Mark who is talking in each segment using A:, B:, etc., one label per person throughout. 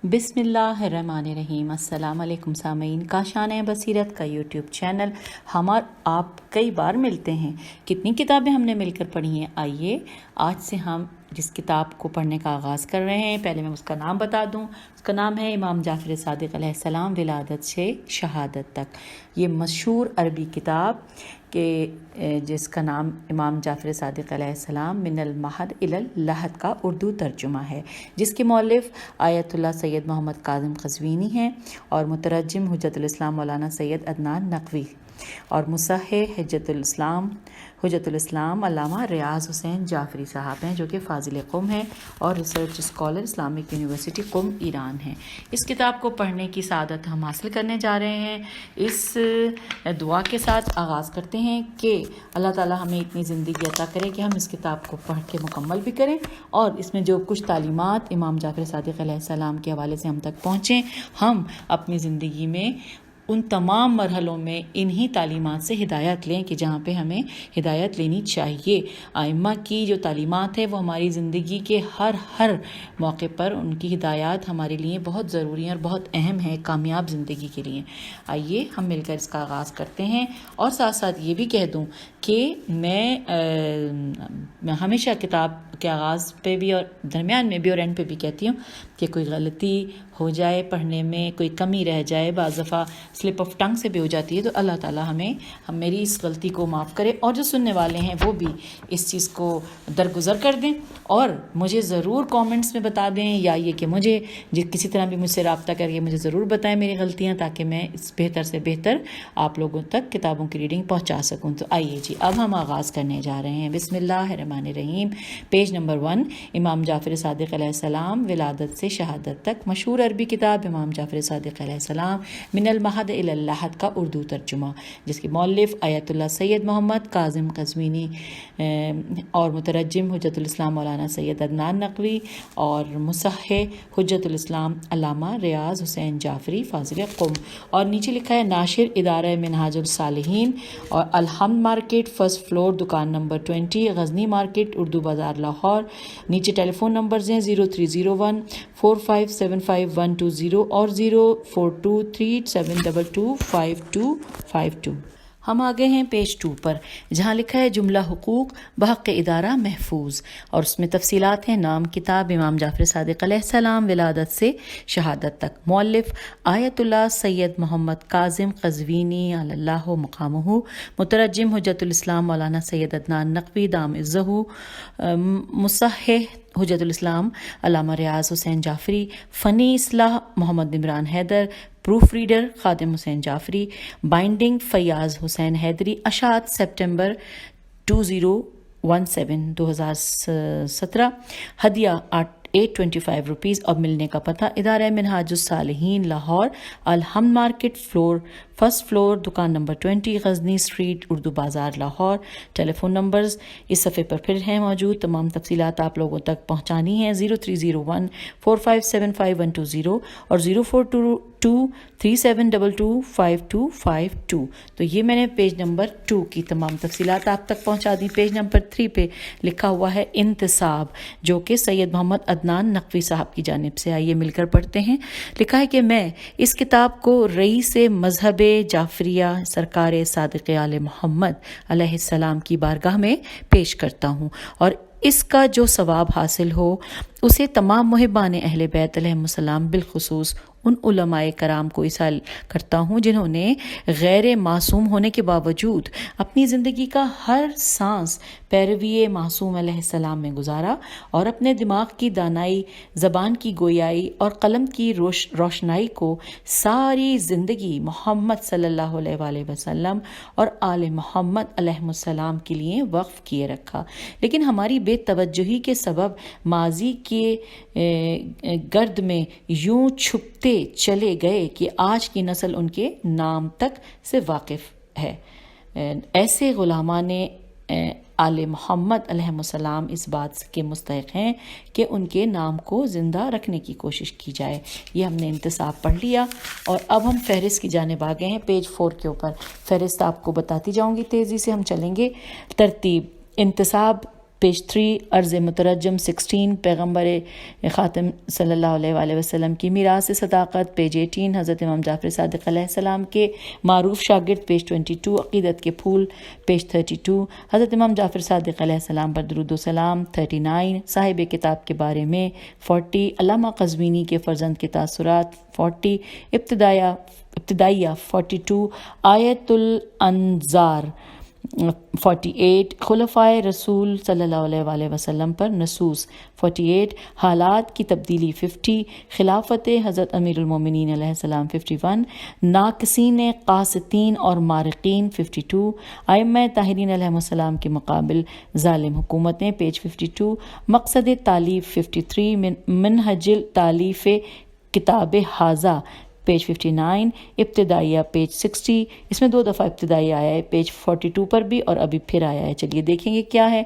A: بسم اللہ الرحمن الرحیم۔ السلام علیکم سامعین، کاشانِ بصیرت کا یوٹیوب چینل آپ کئی بار ملتے ہیں۔ کتنی کتابیں ہم نے مل کر پڑھی ہیں۔ آئیے آج سے ہم جس کتاب کو پڑھنے کا آغاز کر رہے ہیں، پہلے میں اس کا نام بتا دوں۔ اس کا نام ہے امام جعفر صادق علیہ السلام، ولادت سے شہادت تک۔ یہ مشہور عربی کتاب کہ جس کا نام امام جعفر صادق علیہ السلام من المہد الی اللحد کا اردو ترجمہ ہے، جس کے مؤلف آیت اللہ سید محمد کاظم قزوینی ہیں اور مترجم حجت الاسلام مولانا سید عدنان نقوی اور مصحح حجت الاسلام علامہ ریاض حسین جعفری صاحب ہیں، جو کہ فاضل قم ہیں اور ریسرچ اسکالر اسلامک یونیورسٹی قم ایران ہیں۔ اس کتاب کو پڑھنے کی سعادت ہم حاصل کرنے جا رہے ہیں۔ اس دعا کے ساتھ آغاز کرتے ہیں کہ اللہ تعالی ہمیں اتنی زندگی عطا کرے کہ ہم اس کتاب کو پڑھ کے مکمل بھی کریں اور اس میں جو کچھ تعلیمات امام جعفر صادق علیہ السلام کے حوالے سے ہم تک پہنچیں، ہم اپنی زندگی میں ان تمام مرحلوں میں انہی تعلیمات سے ہدایت لیں کہ جہاں پہ ہمیں ہدایت لینی چاہیے۔ ائمہ کی جو تعلیمات ہے وہ ہماری زندگی کے ہر موقع پر ان کی ہدایات ہمارے لیے بہت ضروری ہیں اور بہت اہم ہے کامیاب زندگی کے لیے۔ آئیے ہم مل کر اس کا آغاز کرتے ہیں، اور ساتھ ساتھ یہ بھی کہہ دوں کہ میں ہمیشہ کتاب کے آغاز پہ بھی اور درمیان میں بھی اور اینڈ پہ بھی کہتی ہوں کہ کوئی غلطی ہو جائے پڑھنے میں، کوئی کمی رہ جائے، بعض دفعہ سلپ آف ٹنگ سے بھی ہو جاتی ہے، تو اللہ تعالیٰ میری اس غلطی کو معاف کرے، اور جو سننے والے ہیں وہ بھی اس چیز کو درگزر کر دیں اور مجھے ضرور کامنٹس میں بتا دیں، یا یہ کہ مجھے کسی طرح بھی مجھ سے رابطہ کر کے مجھے ضرور بتائیں میری غلطیاں، تاکہ میں اس بہتر سے بہتر آپ لوگوں تک کتابوں کی ریڈنگ پہنچا سکوں۔ تو آئیے جی، اب ہم آغاز کرنے جا رہے ہیں۔ بسم اللہ الرحمن الرحیم۔ پیج نمبر 1، امام جعفر صادق علیہ السلام، ولادت سے شہادت تک، مشہور عربی کتاب امام جعفر صادق علیہ السلام من المہد الی اللحد کا اردو ترجمہ، جس کے مؤلف آیت اللہ سید محمد کاظم قزوینی اور مترجم حجت الاسلام مولانا سید عدنان نقوی اور مصحح حجت الاسلام علامہ ریاض حسین جعفری فاضل قم۔ اور نیچے لکھا ہے ناشر ادارہ منہاج الصالحین اور الحمد مارکیٹ، فرسٹ فلور، دکان نمبر 20، غزنی مارکیٹ، اردو بازار، لاہور۔ نیچے ٹیلی فون نمبرز ہیں 0301 4575 اور 0423725252۔ ہم آگے ہیں پیج 2 پر، جہاں لکھا ہے جملہ حقوق بحق ادارہ محفوظ، اور اس میں تفصیلات ہیں۔ نام کتاب امام جعفر صادق علیہ السلام، ولادت سے شہادت تک، مؤلف آیت اللہ سید محمد کاظم قزوینی علی اللہ مقامہ، مترجم حجت الاسلام مولانا سید عدنان نقوی دام عزہ، مصحح حجت الاسلام علامہ ریاض حسین جعفری، فنی اصلاح محمد Imran Haider, proof reader Khadim Hussain Jafri, binding Fayyaz حسین حیدری، اشاعت سپٹمبر 2017، ہدیہ 825 روپیز، اور ملنے کا پتہ ادارہ منہاج الصالحین، لاہور، الحمد مارکیٹ، فرسٹ فلور، دکان نمبر 20، غزنی اسٹریٹ، اردو بازار، لاہور۔ ٹیلی فون نمبرز اس صفحے پر پھر ہیں موجود، تمام تفصیلات آپ لوگوں تک پہنچانی ہیں۔ 0301 4575 اور 042237225252۔ تو یہ میں نے پیج نمبر 2 کی تمام تفصیلات آپ تک پہنچا دی۔ پیج نمبر 3 پہ لکھا ہوا ہے انتصاب، جو کہ سید محمد عدنان نقوی صاحب کی جانب سے، آئیے مل کر پڑھتے ہیں۔ لکھا ہے کہ میں اس کتاب کو رئیس مذہب جعفریہ سرکار صادق آل محمد علیہ السلام کی بارگاہ میں پیش کرتا ہوں، اور اس کا جو ثواب حاصل ہو اسے تمام محبان اہل بیت علیہم السلام، بالخصوص ان علماء کرام کو ایصال کرتا ہوں جنہوں نے غیر معصوم ہونے کے باوجود اپنی زندگی کا ہر سانس پیروی معصوم علیہ السلام میں گزارا، اور اپنے دماغ کی دانائی، زبان کی گویائی اور قلم کی روشنائی کو ساری زندگی محمد صلی اللہ علیہ وآلہ وسلم اور آل محمد علیہ السلام کے لیے وقف کیے رکھا، لیکن ہماری بے توجہی کے سبب ماضی کے گرد میں یوں چھپتے چلے گئے کہ آج کی نسل ان کے نام تک سے واقف ہے۔ ایسے غلامان آل محمد علیہ السلام اس بات کے مستحق ہیں کہ ان کے نام کو زندہ رکھنے کی کوشش کی جائے۔ یہ ہم نے انتصاب پڑھ لیا، اور اب ہم فہرست کی جانب آگے ہیں۔ پیج 4 کے اوپر فہرست آپ کو بتاتی جاؤں گی، تیزی سے ہم چلیں گے۔ ترتیب: انتصاب پیج 3 عرض مترجم 16 پیغمبر خاتم صلی اللہ علیہ وآلہ وسلم کی میراث صداقت پیج 18 حضرت امام جعفر صادق علیہ السلام کے معروف شاگرد پیج 22 عقیدت کے پھول پیج 32 حضرت امام جعفر صادق علیہ السلام پر درود و سلام 39 صاحب کتاب کے بارے میں 40 علامہ قزوینی کے فرزند کے تاثرات 40 ابتدائیہ 42 آیت الانظار 48 خلفائے رسول صلی اللہ علیہ وآلہ وسلم پر نصوص 48 حالات کی تبدیلی 50 خلافت حضرت امیر المومنین علیہ السلام 51 ناقصین قاسطین اور مارقین 52 ائمہ طاہرین علیہ السلام کے مقابل ظالم حکومتیں پیج 52 مقصد تالیف 53 منہج تالیف کتاب حاضہ پیج 59 ابتدائیہ پیج 60 اس میں 2 دفعہ ابتدائیہ آیا ہے پیج 42 پر بھی اور ابھی پھر آیا ہے. چلیے دیکھیں گے کیا ہے.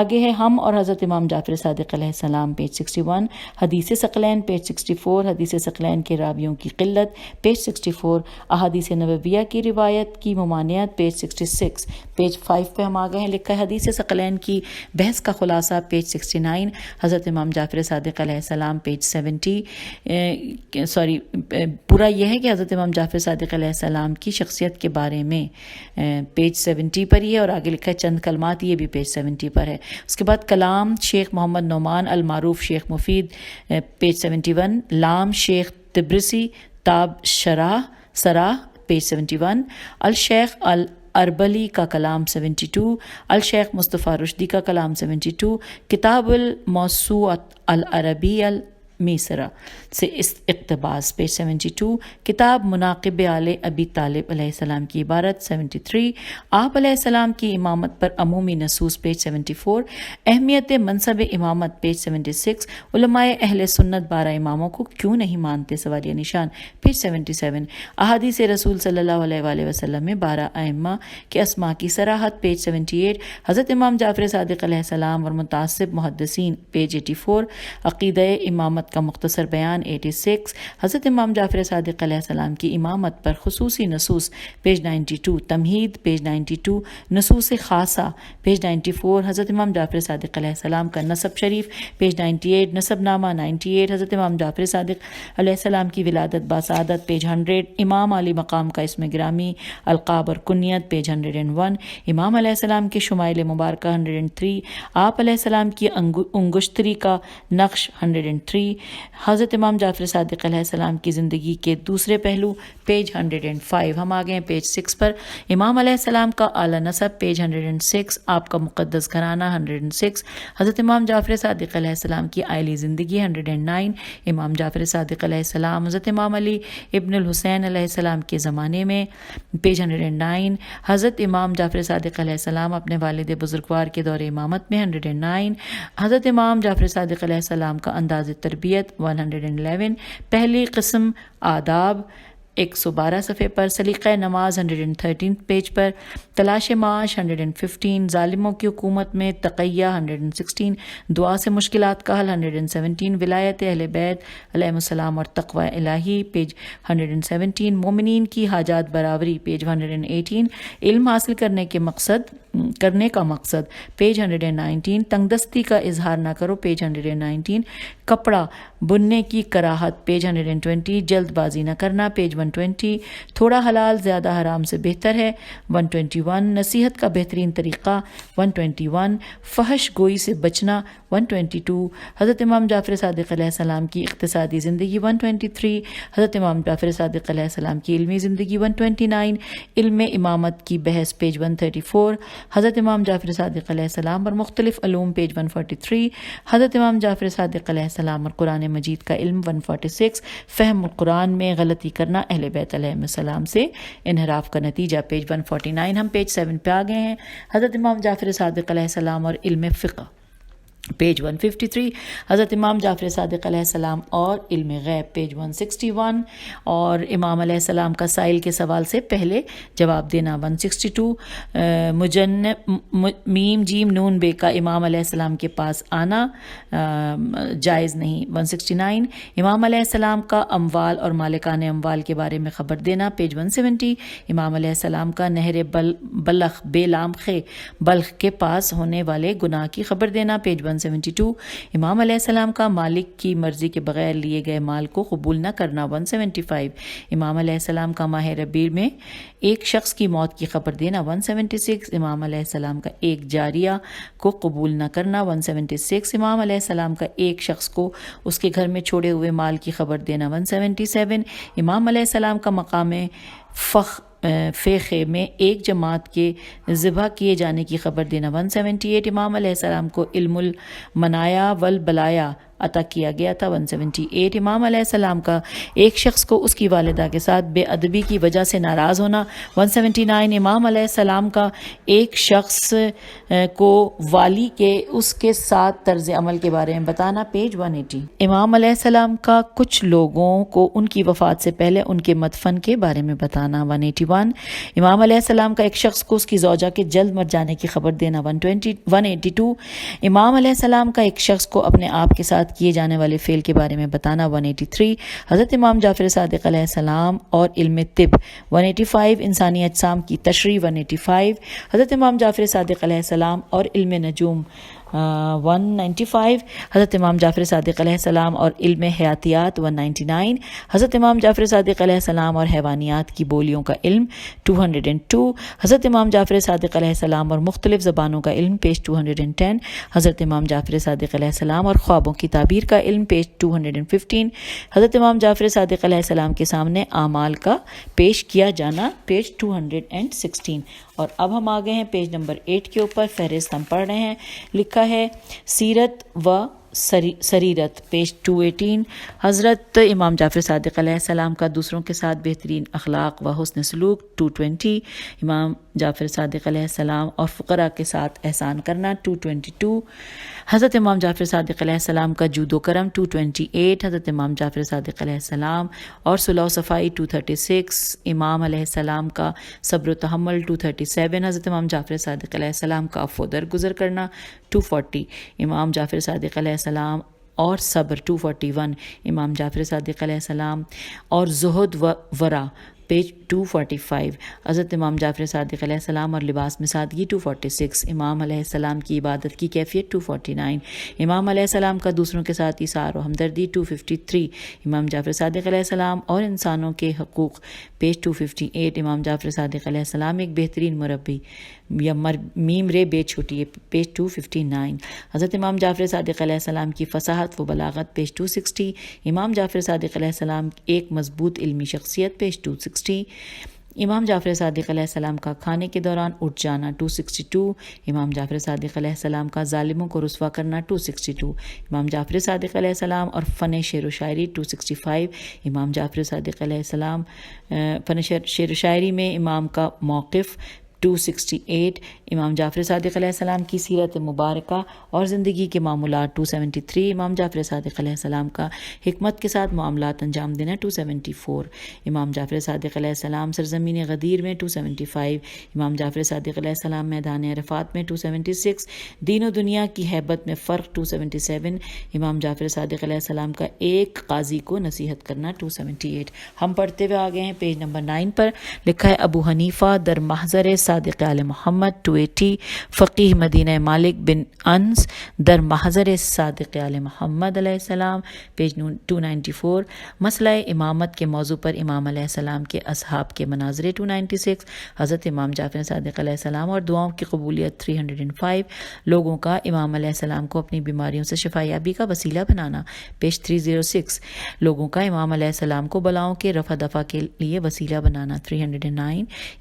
A: آگے ہے ہم اور حضرت امام جعفر صادق علیہ السلام پیج 61 حدیث ثقلین پیج 64 حدیث ثقلین کے راویوں کی قلت پیج 64 احادیث نبویہ کی روایت کی ممانعت پیج 66 پیج 5 پہ ہم آ گئے ہیں. لکھا ہے حدیث ثقلین کی بحث کا خلاصہ پیج 69 حضرت امام جعفر صادق علیہ السلام پیج 70 پورا یہ ہے کہ حضرت امام جعفر صادق علیہ السلام کی شخصیت کے بارے میں پیج 70 پر ہی ہے اور آگے لکھا ہے چند کلمات یہ بھی پیج 70 پر ہے. اس کے بعد کلام شیخ محمد نعمان المعروف شیخ مفید پیج 71 لام شیخ تبرسی تاب سراہ پیج 71 الشیخ اربلی کا کلام 72 الشیخ مصطفیٰ رشدی کا کلام 72 کتاب الموسوعۃ العربی میسرہ سے اقتباس پیج 72 کتاب مناقب آل ابی طالب علیہ السلام کی عبارت 73 آپ علیہ السلام کی امامت پر عمومی نصوص پیج 74 اہمیت منصب امامت پیج 76 علماء اہل سنت 12 اماموں کو کیوں نہیں مانتے سوالیہ نشان پیج 77 احادیث رسول صلی اللہ علیہ وآلہ وسلم میں 12 ائمہ کے اسماء کی صراحت پیج 78 حضرت امام جعفر صادق علیہ السلام اور متعصب محدثین پیج 84 عقیدہ امامت کا مختصر بیان 86 حضرت امام جعفر صادق علیہ السلام کی امامت پر خصوصی نصوص پیج 92 تمہید پیج 92 نصوص خاصہ پیج 94 حضرت امام جعفر صادق علیہ السلام کا نسب شریف پیج 98 نسب نامہ 98 حضرت امام جعفر صادق علیہ السلام کی ولادت باسعادت پیج 100 امام علی مقام کا اسم گرامی القاب اور کنیت پیج 101 امام علیہ السلام کے شمائل مبارکہ 103 آپ علیہ السلام کی انگشتری کا نقش 103 حضرت امام جعفر صادق علیہ السلام کی زندگی کے دوسرے پہلو پیج 105 ہم آگئے ہیں پیج 6 پر امام علیہ السلام کا اعلیٰ نسب پیج 106 آپ کا مقدس گھرانہ 106 حضرت امام جعفر صادق علیہ السلام کی عائلی زندگی 109 امام جعفر صادق علیہ السلام حضرت امام علی ابن الحسین علیہ السلام کے زمانے میں پیج 109 حضرت امام جعفر صادق علیہ السلام اپنے والد بزرگوار کے دور امامت میں 109 حضرت امام جعفر صادق علیہ السلام کا انداز تربیت 111 پہلی قسم آداب 112 صفحے پر سلیقہ نماز 113 پیج پر تلاش معاش 115 ظالموں کی حکومت میں تقیہ 116 دعا سے مشکلات کا حل 117 ولایت اہل بیت علیہ السلام اور تقوی الہی پیج 117 مومنین کی حاجات برابری پیج 118 علم حاصل کرنے کا مقصد پیج 119 تنگ دستی کا اظہار نہ کرو پیج 119 کپڑا بننے کی کراہت پیج 120 جلد بازی نہ کرنا پیج 120 تھوڑا حلال زیادہ حرام سے بہتر ہے 121 نصیحت کا بہترین طریقہ 121 فحش گوئی سے بچنا 122 حضرت امام جعفر صادق علیہ السلام کی اقتصادی زندگی 123 حضرت امام جعفر صادق علیہ السلام کی علمی زندگی 129 علم امامت کی بحث پیج 134 حضرت امام جعفر صادق علیہ السلام اور مختلف علوم پیج 143 حضرت امام جعفر صادق علیہ السلام اور قرآن مجید کا علم 146 فہم القرآن میں غلطی کرنا اہل بیت علیہ السلام سے انحراف کا نتیجہ پیج 149 ہم پیج 7 پہ آ گئے ہیں حضرت امام جعفر صادق علیہ السلام اور علم فقہ پیج 153 حضرت امام جعفر صادق علیہ السلام اور علم غیب پیج 161 اور امام علیہ السلام کا سائل کے سوال سے پہلے جواب دینا 162 میم جیم نون بے کا امام علیہ السلام کے پاس آنا جائز نہیں 169 امام علیہ السلام کا اموال اور مالکان اموال کے بارے میں خبر دینا پیج 170 امام علیہ السلام کا نہر بلخ بے لام خے بلخ کے پاس ہونے والے گناہ کی خبر دینا پیج 172 امام علیہ السلام کا مالک کی مرضی کے بغیر لیے گئے مال کو قبول نہ کرنا 175 امام علیہ السلام کا ماہ ربیع میں ایک شخص کی موت کی خبر دینا 176 امام علیہ السلام کا ایک جاریہ کو قبول نہ کرنا 176 امام علیہ السلام کا ایک شخص کو اس کے گھر میں چھوڑے ہوئے مال کی خبر دینا 177 امام علیہ السلام کا مقام فیخے میں ایک جماعت کے ذبح کیے جانے کی خبر دینا 178 امام علیہ السلام کو علم المنایا والبلایا عطا کیا گیا تھا 178 امام علیہ السلام کا ایک شخص کو اس کی والدہ کے ساتھ بے ادبی کی وجہ سے ناراض ہونا 179 امام علیہ السلام کا ایک شخص کو والی کے اس کے ساتھ طرز عمل کے بارے میں بتانا پیج 180 امام علیہ السلام کا کچھ لوگوں کو ان کی وفات سے پہلے ان کے مدفن کے بارے میں بتانا 181 امام علیہ السلام کا ایک شخص کو اس کی زوجہ کے جلد مر جانے کی خبر دینا 182 امام علیہ السلام کا ایک شخص کو اپنے آپ کے ساتھ کیے جانے والے فعل کے بارے میں بتانا 183 حضرت امام جعفر صادق علیہ السلام اور علم طب 185 انسانی اجسام کی تشریح 185 حضرت امام جعفر صادق علیہ السلام اور علم نجوم 195 حضرت امام جعفر صادق علیہ السلام اور علم حیاتیات 199 حضرت امام جعفر صادق علیہ السلام اور حیوانیات کی بولیوں کا علم 202 حضرت امام جعفر صادق علیہ السلام اور مختلف زبانوں کا علم پیج 210 حضرت امام جعفر صادق علیہ السلام اور خوابوں کی تعبیر کا علم پیج 215 حضرت امام جعفر صادق علیہ السلام کے سامنے اعمال کا پیش کیا جانا پیج 216 اور اب ہم آگے ہیں پیج نمبر 8 کے اوپر فہرست ہم پڑھ رہے ہیں لکھا ہے سیرت و سریرت پیج 218 حضرت امام جعفر صادق علیہ السلام کا دوسروں کے ساتھ بہترین اخلاق و حسن سلوک 220 امام جعفر صادق علیہ السلام اور فقراء کے ساتھ احسان کرنا 222 حضرت امام جعفر صادق علیہ السلام کا جود و کرم 228 حضرت امام جعفر صادق علیہ السلام اور صلح و صفائی 236 امام علیہ السلام کا صبر و تحمل 237 حضرت امام جعفر صادق علیہ السلام کا عفو و درگزر کرنا 240 امام جعفر صادق علیہ السلام اور صبر 241 امام جعفر صادق علیہ السلام اور زہد و ورا پیج 245 حضرت امام جعفر صادق علیہ السلام اور لباس میں سادگی 246 امام علیہ السلام کی عبادت کی کیفیت 249 امام علیہ السلام کا دوسروں کے ساتھ ایثار و ہمدردی 253 امام جعفر صادق علیہ السلام اور انسانوں کے حقوق پیج 258 امام جعفر صادق علیہ السلام ایک بہترین مربی یا میم رے بے چھوٹی ہے پیج 259 حضرت امام جعفر صادق علیہ السلام کی فصاحت و بلاغت پیج 260 امام جعفر صادق علیہ السلام ایک مضبوط علمی شخصیت پیج 260 امام جعفر صادق علیہ السلام کا کھانے کے دوران اٹھ جانا 262 امام جعفر صادق علیہ السلام کا ظالموں کو رسوا کرنا 262 امام جعفر صادق علیہ السلام اور فن شعر و شاعری 265 امام جعفر صادق علیہ السلام فن شعر و شاعری میں امام کا موقف 268 امام جعفر صادق علیہ السلام کی سیرت مبارکہ اور زندگی کے معمولات 273 امام جعفر صادق علیہ السلام کا حکمت کے ساتھ معاملات انجام دینا 274 امام جعفر صادق علیہ السلام سرزمین غدیر میں 275 امام جعفر صادق علیہ السلام میدان عرفات میں 276 دین و دنیا کی ہیبت میں فرق 277 امام جعفر صادق علیہ السلام کا ایک قاضی کو نصیحت کرنا 278 ہم پڑھتے ہوئے آگے ہیں پیج نمبر 9 پر لکھا ہے ابو حنیفہ در محضر صادق آل محمد 280 فقیہ مدینہ مالک بن انس در محضر صادق آل محمد علیہ السلام پیج 294 مسئلہ امامت کے موضوع پر امام علیہ السلام کے اصحاب کے مناظرے 296 حضرت امام جعفر صادق علیہ السلام اور دعاؤں کی قبولیت 305 لوگوں کا امام علیہ السلام کو اپنی بیماریوں سے شفا یابی کا وسیلہ بنانا پیج 306 لوگوں کا امام علیہ السلام کو بلاؤں کے رفع دفع کے لیے وسیلہ بنانا 309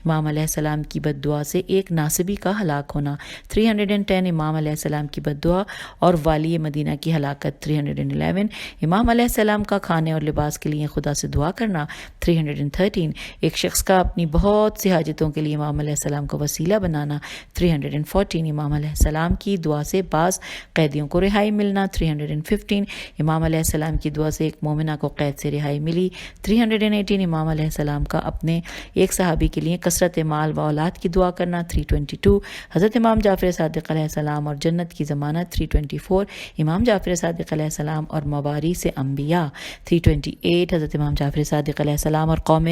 A: امام علیہ السلام کی بدبو بد دعا سے ایک ناصبی کا ہلاک ہونا 310 امام علیہ السلام کی بد دعا اور والی مدینہ کی ہلاکت 311 امام علیہ السلام کا کھانے اور لباس کے لیے خدا سے دعا کرنا 313 ایک شخص کا اپنی بہت سی حاجتوں کے لیے امام علیہ السلام کو وسیلہ بنانا 314 امام علیہ السلام کی دعا سے بعض قیدیوں کو رہائی ملنا 315 امام علیہ السلام کی دعا سے ایک مومنہ کو قید سے رہائی ملی 318 امام علیہ السلام کا اپنے ایک صحابی کے لیے کثرت مال و اولاد کی دعا کرنا 322 حضرت امام جعفر صادق علیہ السلام اور جنت کی ضمانت 324 امام جعفر صادق علیہ السلام اور موارث انبیاء 328 حضرت امام جعفر صادق علیہ السلام اور قوم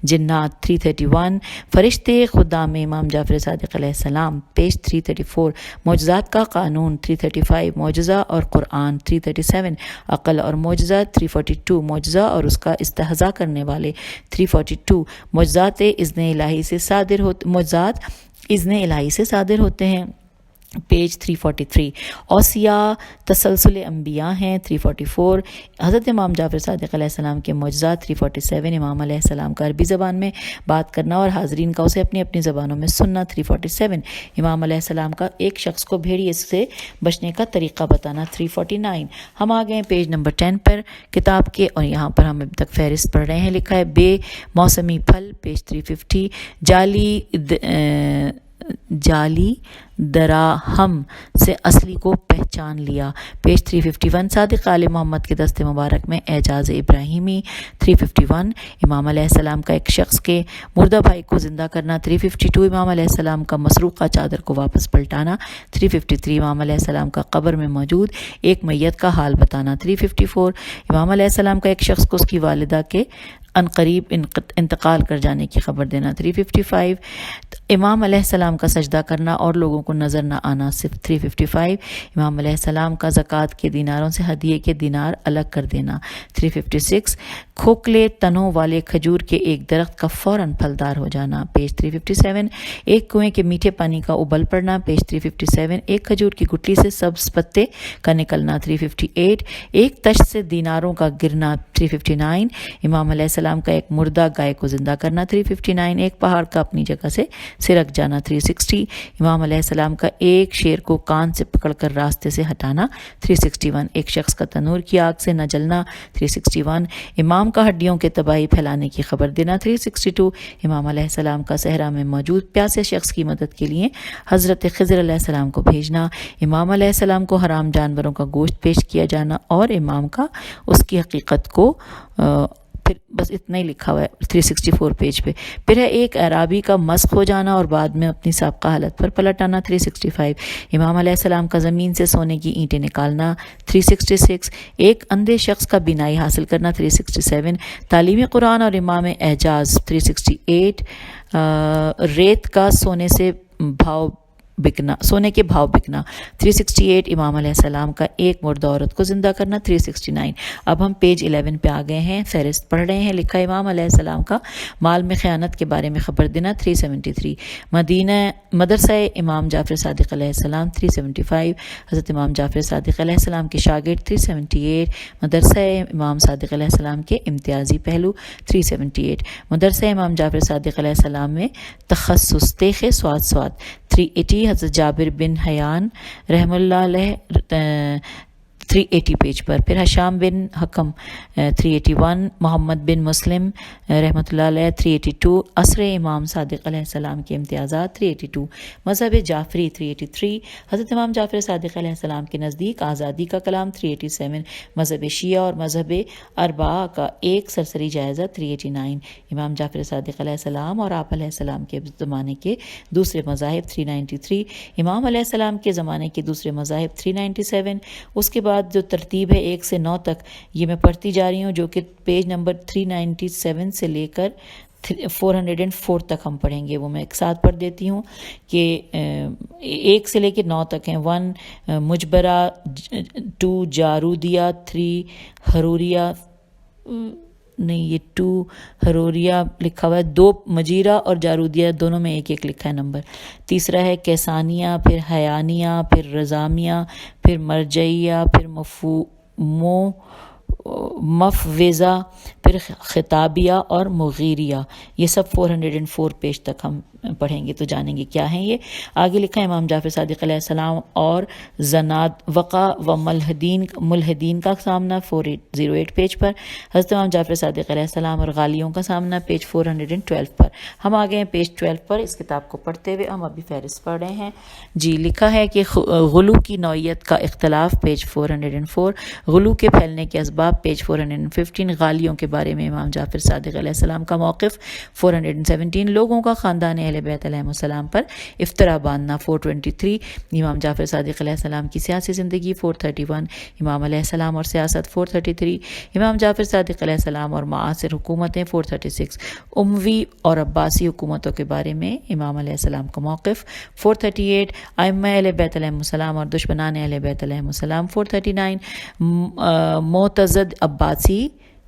A: جنات 331 فرشتے خدام امام جعفر صادق علیہ السلام پیج 334 معجزات کا قانون 335 معجزہ اور قرآن 337 عقل اور معجزہ 342 معجزہ اور اس کا استہزاء کرنے والے 342 معجزات اذن الہی سے صادر ہوتے ہیں پیج 343 اوصیاء تسلسل انبیاء ہیں 344 حضرت امام جعفر صادق علیہ السلام کے معجزات 347 امام علیہ السلام کا عربی زبان میں بات کرنا اور حاضرین کا اسے اپنی اپنی زبانوں میں سننا 347 امام علیہ السلام کا ایک شخص کو بھیڑیے سے بچنے کا طریقہ بتانا 349 ہم آ گئے پیج نمبر 10 پر کتاب کے اور یہاں پر ہم اب تک فہرست پڑھ رہے ہیں لکھا ہے بے موسمی پھل پیج 350 جعلی دراہم سے اصلی کو پہچان لیا پیج 351 صادق آل محمد کے دست مبارک میں اعجاز ابراہیمی 351 امام علیہ السلام کا ایک شخص کے مردہ بھائی کو زندہ کرنا 352 امام علیہ السلام کا مسروقہ چادر کو واپس پلٹانا 353 امام علیہ السلام کا قبر میں موجود ایک میت کا حال بتانا 354 امام علیہ السلام کا ایک شخص کو اس کی والدہ کے عنقریب انتقال کر جانے کی خبر دینا 355 امام علیہ السلام کا سجدہ کرنا اور لوگوں کو نظر نہ آنا صرف 355 امام علیہ السلام کا زکوٰۃ کے دیناروں سے ہدیے کے دینار الگ کر دینا 356 کھوکھلے تنوں والے کھجور کے ایک درخت کا فوراً پھلدار ہو جانا پیج 357 ایک کنویں کے میٹھے پانی کا ابل پڑنا پیج 357 ایک کھجور کی گٹلی سے سبز پتے کا نکلنا 358 ایک تشت سے دیناروں کا گرنا 359 امام علیہ السلام کا ایک مردہ گائے کو زندہ کرنا 359 ایک پہاڑ کا اپنی جگہ سے سرک جانا 360 امام علیہ السلام کا ایک شیر کو کان سے پکڑ کر راستے سے ہٹانا 361 ایک شخص کا تنور کی آگ سے نہ جلنا 361 امام کا ہڈیوں کے تباہی پھیلانے کی خبر دینا 362 امام علیہ السلام کا صحرا میں موجود پیاسے شخص کی مدد کے لیے حضرت خضر علیہ السلام کو بھیجنا امام علیہ السلام کو حرام جانوروں کا گوشت پیش کیا جانا اور امام کا اس کی حقیقت کو پھر بس اتنا ہی لکھا ہوا ہے 364 پیج پہ پھر ہے ایک اعرابی کا مسخ ہو جانا اور بعد میں اپنی سابقہ حالت پر پلٹ آنا 365 امام علیہ السلام کا زمین سے سونے کی اینٹیں نکالنا 366 ایک اندھے شخص کا بینائی حاصل کرنا 367 تعلیم قرآن اور امام اعجاز 368 ریت کا سونے کے بھاؤ بکنا 368 امام علیہ السلام کا ایک مردہ عورت کو زندہ کرنا 369 اب ہم پیج 11 پہ آ گئے ہیں فہرست پڑھ رہے ہیں لکھا امام علیہ السلام کا مال میں خیانت کے بارے میں خبر دینا 373 مدرسہ امام جعفر صادق علیہ السلام 375 حضرت امام جعفر صادق علیہ السلام کے شاگرد 378 مدرسہ امام صادق علیہ السلام کے امتیازی پہلو 378 مدرسہ امام جعفر صادق علیہ السلام میں تخصص تیخ سواد 380 حضرت جابر بن حیان رحم اللہ علیہ 380 پیج پر پھر حشام بن حکم 381 محمد بن مسلم رحمۃ اللہ علیہ 382 عصر امام صادق علیہ السلام کے امتیازات 382 مذہب جعفری 383 حضرت امام جعفر صادق علیہ السلام کے نزدیک آزادی کا کلام 387 مذہب شیعہ اور مذہب اربعہ کا ایک سرسری جائزہ 389 امام جعفر صادق علیہ السلام اور آپ علیہ السلام کے زمانے کے دوسرے مذاہب 393 امام علیہ السلام کے زمانے کے دوسرے مذاہب 397 اس کے بعد جو ترتیب ہے 1 سے 9 تک یہ میں پڑھتی جا رہی ہوں جو کہ پیج نمبر 397 سے لے کر 404 تک ہم پڑھیں گے وہ میں ایک ساتھ پڑھ دیتی ہوں کہ 1 سے لے کے 9 تک ہیں 1 مجبرہ 2 جارودیہ 3 حروریہ نہیں یہ 2 حروریہ لکھا ہوا ہے 2 مجیرہ اور جارودیہ دونوں میں ایک ایک لکھا ہے نمبر تیسرا ہے کیسانیہ پھر حیانیہ پھر رضامیہ پھر مرجعیہ پھر مفوضہ پھر خطابیہ اور مغیریہ، یہ سب 404 پیج تک ہم پڑھیں گے تو جانیں گے کیا ہیں یہ۔ آگے لکھا ہے امام جعفر صادق علیہ السلام اور زنادقہ و ملحدین کا سامنا 408 پیج پر، حضرت امام جعفر صادق علیہ السلام اور غالیوں کا سامنا پیج 412 پر۔ ہم آگے ہیں پیج 12 پر، اس کتاب کو پڑھتے ہوئے ہم ابھی فہرست پڑھ رہے ہیں۔ جی لکھا ہے کہ غلو کی نوعیت کا اختلاف پیج 404، غلو کے پھیلنے کے اسباب پیج 415، غالیوں کے بارے میں امام جعفر صادق علیہ السلام کا موقف 417، لوگوں کا خاندان اہل بیت علیہ السلام پر افطرا باندھنا 423، امام جعفر صادق علیہ السلام کی سیاسی زندگی 431، امام علیہ السلام اور سیاست 433، امام جعفر صادق علیہ السلام اور معاصر حکومتیں 436، اموی اور عباسی حکومتوں کے بارے میں امام علیہ السلام کا موقف 438، ائمہ اہل بیت علیہ السلام اور دشمنان اہل بیت علیہ السلام 439،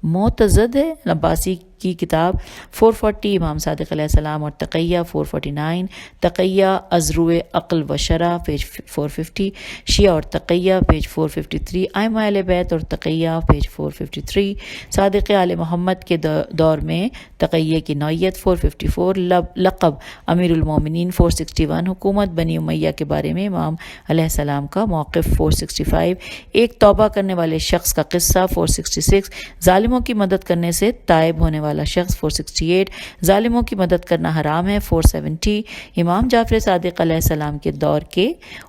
A: معتزد عباسی کی کتاب 440، امام صادق علیہ السلام اور تقیہ 449، تقیہ ازروع عقل و شرع پیج 450، شیعہ اور تقیہ پیج 453، ائمہ اہل بیت اور تقیہ پیج 453، صادق آل محمد کے دور میں تقیہ کی نوعیت 454، لقب امیر المومنین 461، حکومت بنی امیہ کے بارے میں امام علیہ السلام کا موقف 465، ایک توبہ کرنے والے شخص کا قصہ 466، ظالموں کی مدد کرنے سے تائب ہونے والا شخص 468، ظالموں کی مدد کرنا حرام ہے 470، امام جعفر صادق علیہ السلام کے دور کے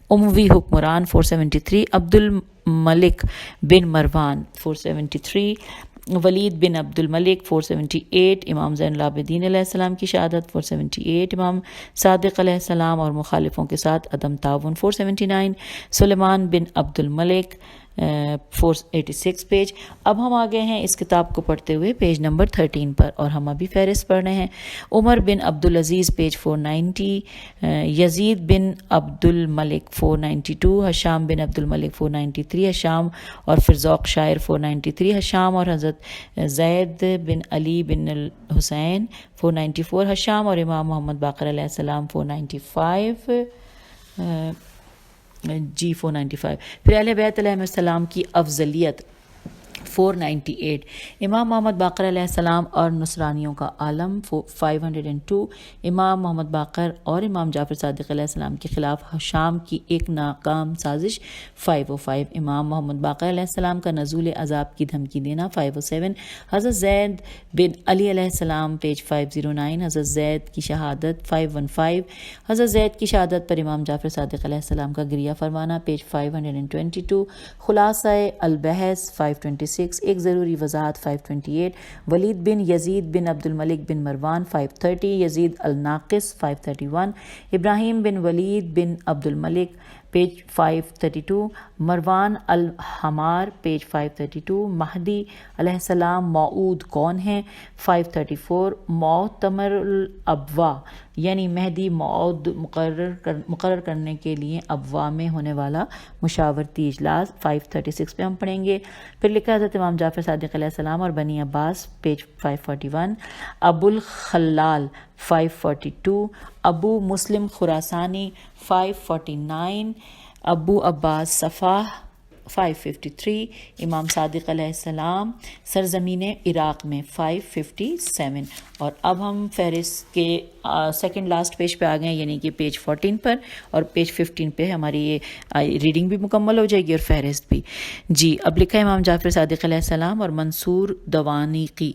A: اموی حکمران 473، عبد الملک بن مروان 473، ولید بن عبد الملک 478، امام زین العابدین علیہ السلام کی شہادت 478، امام صادق علیہ السلام اور مخالفوں کے ساتھ عدم تعاون 479، سلیمان بن عبد الملک 486 پیج۔ اب ہم آگے ہیں اس کتاب کو پڑھتے ہوئے پیج نمبر 13 پر، اور ہم ابھی فہرست پڑھ رہے ہیں۔ عمر بن عبدالعزیز پیج 490، یزید بن عبد الملک 492، حشام بن عبد الملک 493، حشام اور فرزوق شاعر 493، حشام اور حضرت زید بن علی بن الحسین 494، حشام اور امام محمد باقر علیہ السلام 495، جی 495، پھر اہل بیت علیہ السلام کی افضلیت 498، امام محمد باقر علیہ السلام اور نصرانیوں کا عالم 502، امام محمد باقر اور امام جعفر صادق علیہ السلام کے خلاف حشام کی ایک ناکام سازش 505، امام محمد باقر علیہ السلام کا نزول عذاب کی دھمکی دینا 507، حضرت زید بن علی علیہ السلام پیج 509، حضرت زید کی شہادت 515، حضرت زید کی شہادت پر امام جعفر صادق علیہ السلام کا گریہ فرمانا پیج 522، خلاصہ البحث 526، ایک ضروری وضاحت 528، ولید بن یزید بن عبد الملک بن مروان 530، یزید الناقص 531، ابراہیم بن ولید بن عبد الملک پیج 532، مروان الحمار پیج 532، مہدی علیہ السلام موعود کون ہیں 534، معتمر الابوا یعنی مہدی موعود مقرر کرنے کے لیے ابوا میں ہونے والا مشاورتی اجلاس 536 پہ ہم پڑھیں گے۔ پھر لکھا حضرت امام جعفر صادق علیہ السلام اور بنی عباس پیج 541، ابو الخلال 542، ابو مسلم خراسانی 549، ابو عباس صفاح 553، امام صادق علیہ السلام سرزمین عراق میں 557۔ اور اب ہم فہرست کے سیکنڈ لاسٹ پیج پہ آ گئے، یعنی کہ پیج 14 پر، اور پیج 15 پہ ہماری یہ ریڈنگ بھی مکمل ہو جائے گی اور فہرست بھی۔ جی اب لکھا ہے امام جعفر صادق علیہ السلام اور منصور دوانیقی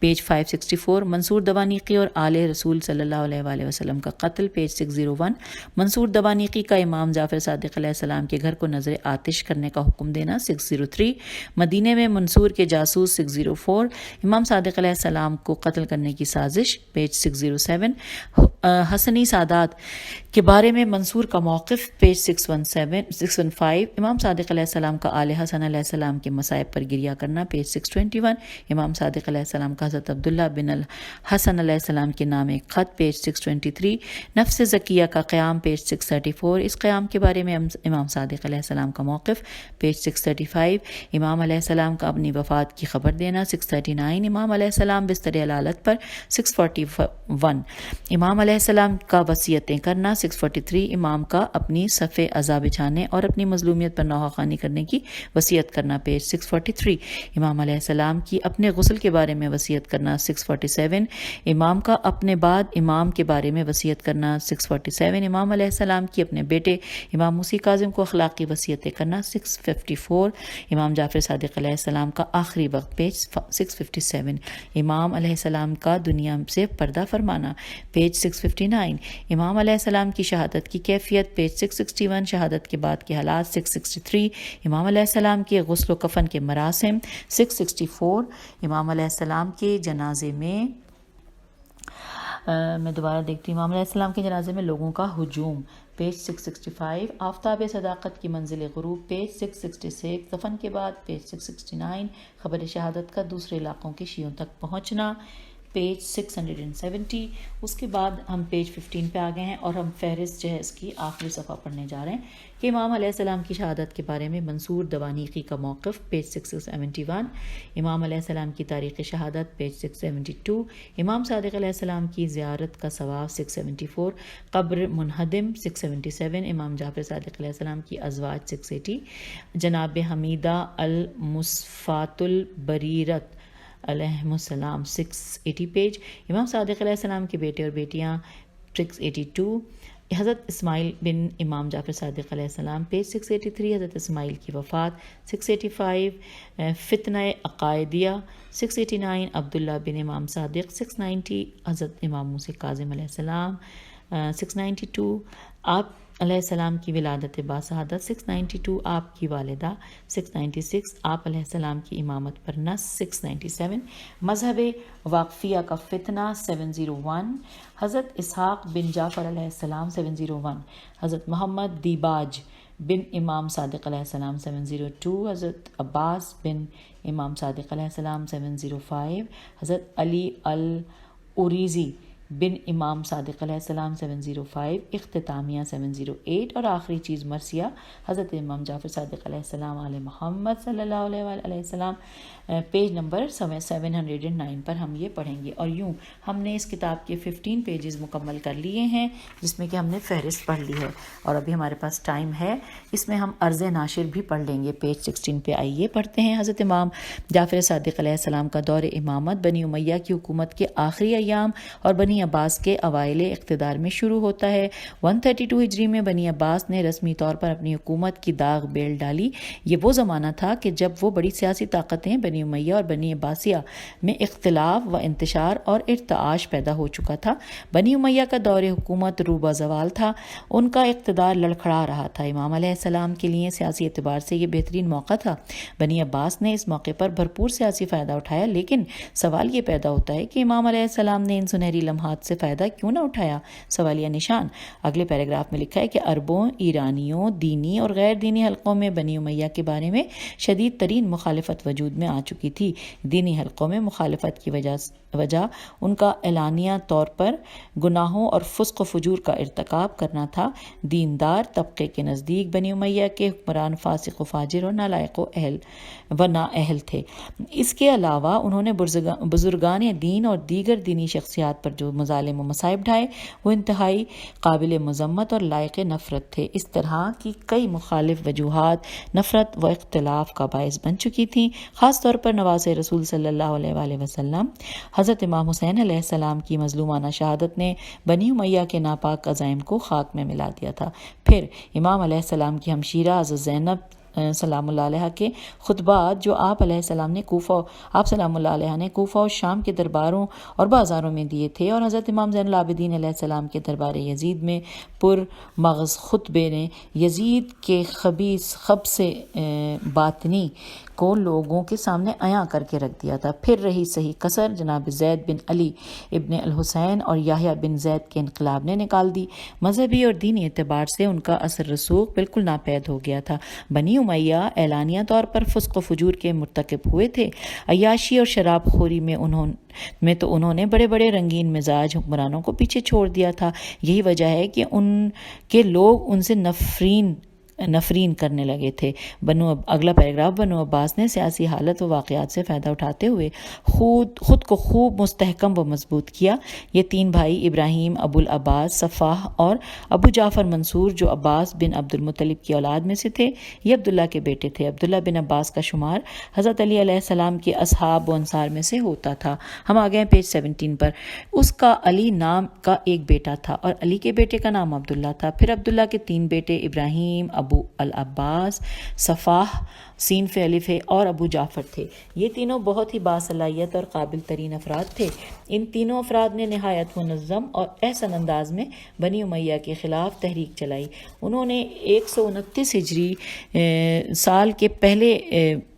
A: پیج 564، منصور دوانیقی اور آل رسول صلی اللہ علیہ وآلہ وسلم کا قتل پیج 601، منصور دوانیقی کا امام جعفر صادق علیہ السلام کے گھر کو نظر آتش کرنے کا حکم دینا 603، مدینے میں منصور کے جاسوس 604، امام صادق علیہ السلام کو قتل کرنے کی سازش پیج 607، حسنی سادات کے بارے میں منصور کا موقف پیج 615، امام صادق علیہ السلام کا آل حسن علیہ السلام کے مصائب پر گریہ کرنا پیج 621، امام صادق علیہ السلام کا حضرت عبداللہ بن الحسن علیہ السلام کے نام ایک خط پیج 623، نفس زکیہ کا قیام پیج 634، اس قیام کے بارے میں امام صادق علیہ السلام کا موقف پیج 635، امام علیہ السلام کا اپنی وفات کی خبر دینا 639، امام علیہ السلام بستر علالت پر 641، امام علیہ السلام کا وصیتیں کرنا 643 امام کا اپنی صف عزا بچھانے اور اپنی مظلومیت پر نوحہ خوانی کرنے کی وصیت کرنا، پیج 643 امام علیہ السلام کی اپنے غسل کے بارے میں وصیت کرنا، 647 امام کا اپنے بعد امام کے بارے میں وصیت کرنا، 647 امام علیہ السلام کی اپنے بیٹے امام موسی کاظم کو اخلاقی وصیتیں کرنا، 654 امام جعفر صادق علیہ السلام کا آخری وقت، پیج 657 امام علیہ السلام کا دنیا سے پردہ فرمانا، پیج 659 امام علیہ السلام کی شہادت کی کیفیت، پیج 661 شہادت کے بعد کے حالات، 663 امام علیہ السلام کے غسل و کفن کے مراسم، 664 امام علیہ السلام کے جنازے میں میں دوبارہ دیکھتی ہوں، امام علیہ السلام کے جنازے میں لوگوں کا ہجوم، پیج 665 آفتاب صداقت کی منزل غروب، پیج 666 دفن کے بعد، پیج 669 خبر شہادت کا دوسرے علاقوں کے شیعوں تک پہنچنا، پیج 670 اس کے بعد ہم پیج 15 پہ آ گئے ہیں اور ہم فہرست جو ہے اس کی آخری صفحہ پڑھنے جا رہے ہیں کہ امام علیہ السلام کی شہادت کے بارے میں منصور دوانیقی کا موقف، پیج 671 امام علیہ السلام کی تاریخ شہادت، پیج 672 امام صادق علیہ السلام کی زیارت کا ثواب، 674 قبر منہدم، 677 امام جعفر صادق علیہ السلام کی ازواج، 680 جناب حمیدہ المصفات البریرت علیہ السلام، 680 پیج امام صادق علیہ السلام کے بیٹے اور بیٹیاں، 682 حضرت اسماعیل بن امام جعفر صادق علیہ السلام، پیج 683 حضرت اسماعیل کی وفات، 685 فتنہ عقائدیہ، 689 عبداللہ بن امام صادق، 690 حضرت امام موسی کاظم علیہ السلام، 692 آپ علیہ السلام کی ولادت باسعادت، 692 آپ کی والدہ، 696 آپ علیہ السلام کی امامت پر نص، 697 مذہب واقفیہ کا فتنہ، 701 حضرت اسحاق بن جعفر علیہ السلام، 701 حضرت محمد دیباج بن امام صادق علیہ السلام، 702 حضرت عباس بن امام صادق علیہ السلام، 705 حضرت علی الاوریزی بن امام صادق علیہ السلام، 705 اختتامیہ، 708 اور آخری چیز مرثیہ حضرت امام جعفر صادق علیہ السلام آل محمد صلی اللہ علیہ وآلہ وسلم، پیج نمبر 709 پر ہم یہ پڑھیں گے۔ اور یوں ہم نے اس کتاب کے 15 پیجز مکمل کر لیے ہیں جس میں کہ ہم نے فہرست پڑھ لی ہے، اور ابھی ہمارے پاس ٹائم ہے، اس میں ہم عرض ناشر بھی پڑھ لیں گے، پیج 16 پہ آئیے پڑھتے ہیں۔ حضرت امام جعفر صادق علیہ السلام کا دور امامت بنی امیہ کی حکومت کے آخری ایام اور بنی عباس کے اوائل اقتدار میں شروع ہوتا ہے۔ 132 ہجری میں بنی عباس نے رسمی طور پر اپنی حکومت کی داغ بیل ڈالی۔ یہ وہ زمانہ تھا کہ جب وہ بڑی سیاسی طاقتیں بنی امیہ اور بنی عباسیہ میں اختلاف و انتشار اور ارتعاش پیدا ہو چکا تھا۔ بنی امیہ کا دور حکومت روبہ زوال تھا، ان کا اقتدار لڑکھڑا رہا تھا۔ امام علیہ السلام کے لیے سیاسی اعتبار سے یہ بہترین موقع تھا۔ بنی عباس نے اس موقع پر بھرپور سیاسی فائدہ اٹھایا، لیکن سوال یہ پیدا ہوتا ہے کہ امام علیہ السلام نے ان سنہری لمحات سے فائدہ کیوں نہ اٹھایا؟ سوالیہ نشان۔ اگلے پیراگراف میں لکھا ہے کہ عربوں، ایرانیوں، دینی اور غیر دینی حلقوں میں بنی امیہ کے بارے میں شدید ترین مخالفت وجود میں آ چکی تھی۔ دینی حلقوں میں مخالفت کی وجہ ان کا اعلانیہ طور پر گناہوں اور فسق و فجور کا ارتکاب کرنا تھا۔ دیندار طبقے کے نزدیک بنی امیہ کے حکمران فاسق و فاجر اور نالائق و نااہل تھے۔ اس کے علاوہ انہوں نے بزرگان دین اور دیگر دینی شخصیات پر جو مظالم و مصائب ڈھائے وہ انتہائی قابل مذمت اور لائق نفرت تھے۔ اس طرح کی کئی مخالف وجوہات نفرت و اختلاف کا باعث بن چکی تھیں، خاص طور پر نواز رسول صلی اللہ علیہ وآلہ وسلم۔ حضرت امام حسین علیہ السلام کی مظلومانہ شہادت نے بنی امیہ کے ناپاک عزائم کو خاک میں ملا دیا تھا۔ پھر امام علیہ السلام کی ہمشیرہ حضرت زینب سلام اللہ علیہ کے خطبات جو آپ سلام اللہ علیہ نے کوفہ اور شام کے درباروں اور بازاروں میں دیے تھے، اور حضرت امام زین العابدین علیہ السلام کے دربار یزید میں پر مغز خطبے نے یزید کے خبیث خبث باطنی کو لوگوں کے سامنے عیاں کر کے رکھ دیا تھا۔ پھر رہی صحیح کسر جناب زید بن علی ابن الحسین اور یحییٰ بن زید کے انقلاب نے نکال دی۔ مذہبی اور دینی اعتبار سے ان کا اثر رسوخ بالکل ناپید ہو گیا تھا۔ بنی امیہ اعلانیہ طور پر فسق و فجور کے مرتکب ہوئے تھے۔ عیاشی اور شراب خوری میں انہوں نے بڑے بڑے رنگین مزاج حکمرانوں کو پیچھے چھوڑ دیا تھا۔ یہی وجہ ہے کہ ان کے لوگ ان سے نفرین نفرین کرنے لگے تھے۔ اگلا پیراگراف، بنو عباس نے سیاسی حالت و واقعات سے فائدہ اٹھاتے ہوئے خود کو خوب مستحکم و مضبوط کیا۔ یہ تین بھائی ابراہیم ابو العباس صفاح اور ابو جعفر منصور جو عباس بن عبد المطلب کی اولاد میں سے تھے، یہ عبداللہ کے بیٹے تھے۔ عبداللہ بن عباس کا شمار حضرت علی علیہ السلام کے اصحاب و انصار میں سے ہوتا تھا۔ ہم آگئے ہیں پیج 17 پر۔ اس کا علی نام کا ایک بیٹا تھا اور علی کے بیٹے کا نام عبداللہ تھا۔ پھر عبداللہ کے تین بیٹے ابراہیم ابو العباس صفاح سین فی الف ہے اور ابو جعفر تھے۔ یہ تینوں بہت ہی باصلاحیت اور قابل ترین افراد تھے۔ ان تینوں افراد نے نہایت منظم اور احسن انداز میں بنی امیہ کے خلاف تحریک چلائی۔ انہوں نے 129 ہجری سال کے پہلے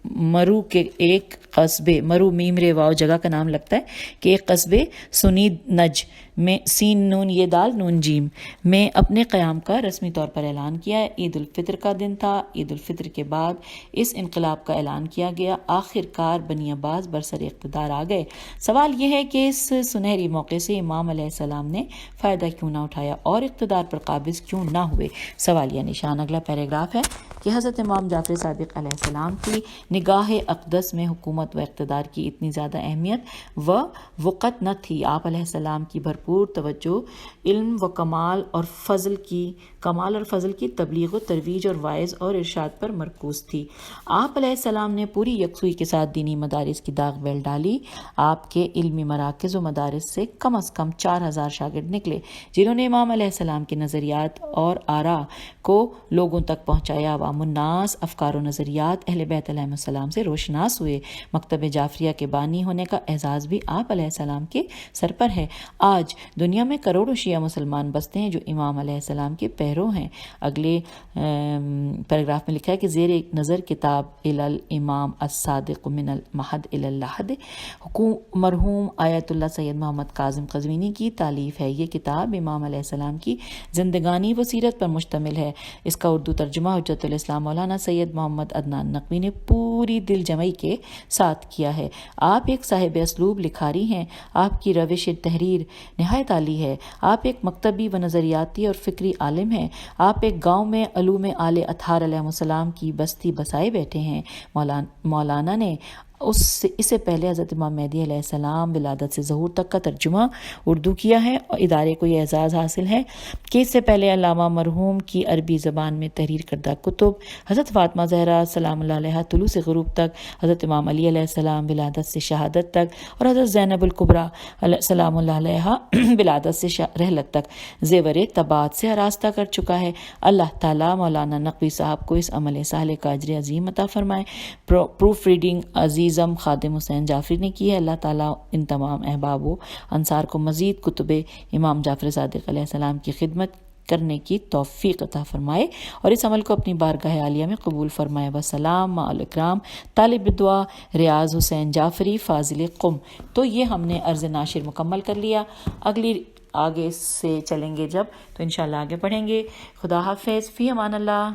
A: مرو کے ایک قصبے، مرو میم رے واو جگہ کا نام لگتا ہے، کہ ایک قصبے سنید نج میں سین نون یہ دال نون جیم میں اپنے قیام کا رسمی طور پر اعلان کیا۔ عید الفطر کا دن تھا۔ عید الفطر کے بعد اس انقلاب کا اعلان کیا گیا۔ آخر کار بنی عباس برسر اقتدار آ گئے۔ سوال یہ ہے کہ اس سنہری موقع سے امام علیہ السلام نے فائدہ کیوں نہ اٹھایا اور اقتدار پر قابض کیوں نہ ہوئے؟ سوالیہ نشان۔ اگلا پیراگراف ہے کہ حضرت امام جعفر صادق علیہ السلام کی نگاہ اقدس میں حکومت و اقتدار کی اتنی زیادہ اہمیت و وقت نہ تھی۔ آپ علیہ السلام کی بھرپور توجہ علم و کمال اور فضل کی تبلیغ و ترویج اور وعظ اور ارشاد پر مرکوز تھی۔ آپ علیہ السلام نے پوری یکسوئی کے ساتھ دینی مدارس کی داغ بیل ڈالی۔ آپ کے علمی مراکز و مدارس سے کم از کم 4000 شاگرد نکلے جنہوں نے امام علیہ السلام کے نظریات اور آراء کو لوگوں تک پہنچایا۔ عوام الناس افکار و نظریات اہل بیت علیہ السلام سے روشناس ہوئے۔ مکتب جعفریہ کے بانی ہونے کا اعزاز بھی آپ علیہ السلام کے سر پر ہے۔ آج دنیا میں کروڑوں شیعہ مسلمان بستے ہیں جو امام علیہ السلام کے پیرو ہیں۔ اگلے پیراگراف میں لکھا ہے کہ زیر نظر کتاب الامام الصادق من المہد الی اللحد مرحوم آیت اللہ سید محمد کاظم قزوینی کی تالیف ہے۔ یہ کتاب امام علیہ السلام کی زندگانی و سیرت پر مشتمل ہے۔ اس کا اردو ترجمہ حجت الاسلام مولانا سید محمد عدنان نقوی نے پوری دل جمعی کے ساتھ کیا ہے۔ آپ ایک صاحب اسلوب لکھاری ہیں۔ آپ کی روش تحریر نہایت عالی ہے۔ آپ ایک مکتبی و نظریاتی اور فکری عالم ہیں۔ آپ ایک گاؤں میں علوم آل اطہار علیہ السلام کی بستی بسائے بیٹھے ہیں۔ مولانا نے اس سے پہلے حضرت امام مہدی علیہ السلام ولادت سے ظہور تک کا ترجمہ اردو کیا ہے اور ادارے کو یہ اعزاز حاصل ہے کہ اس سے پہلے علامہ مرحوم کی عربی زبان میں تحریر کردہ کتب، حضرت فاطمہ زہرا سلام اللہ علیہا طلوع سے غروب تک، حضرت امام علی علیہ السلام ولادت سے شہادت تک اور حضرت زینب الکبریٰ سلام اللہ علیہا ولادت سے رحلت تک زیور طباعت سے آراستہ کر چکا ہے۔ اللہ تعالیٰ مولانا نقوی صاحب کو اس عمل صالح کا اجر عظیم عطا فرمائے۔ پروف ریڈنگ عزیزم خادم حسین جعفری نے کی ہے۔ اللہ تعالیٰ ان تمام احباب و انصار کو مزید کتب امام جعفر صادق علیہ السلام کی خدمت کرنے کی توفیق عطا فرمائے اور اس عمل کو اپنی بارگاہ عالیہ میں قبول فرمائے۔ وسلام مع الاکرام طالب دعا ریاض حسین جعفری فاضل قم۔ تو یہ ہم نے عرض ناشر مکمل کر لیا۔ آگے سے چلیں گے جب تو انشاءاللہ آگے پڑھیں گے۔ خدا حافظ، فی امان اللہ۔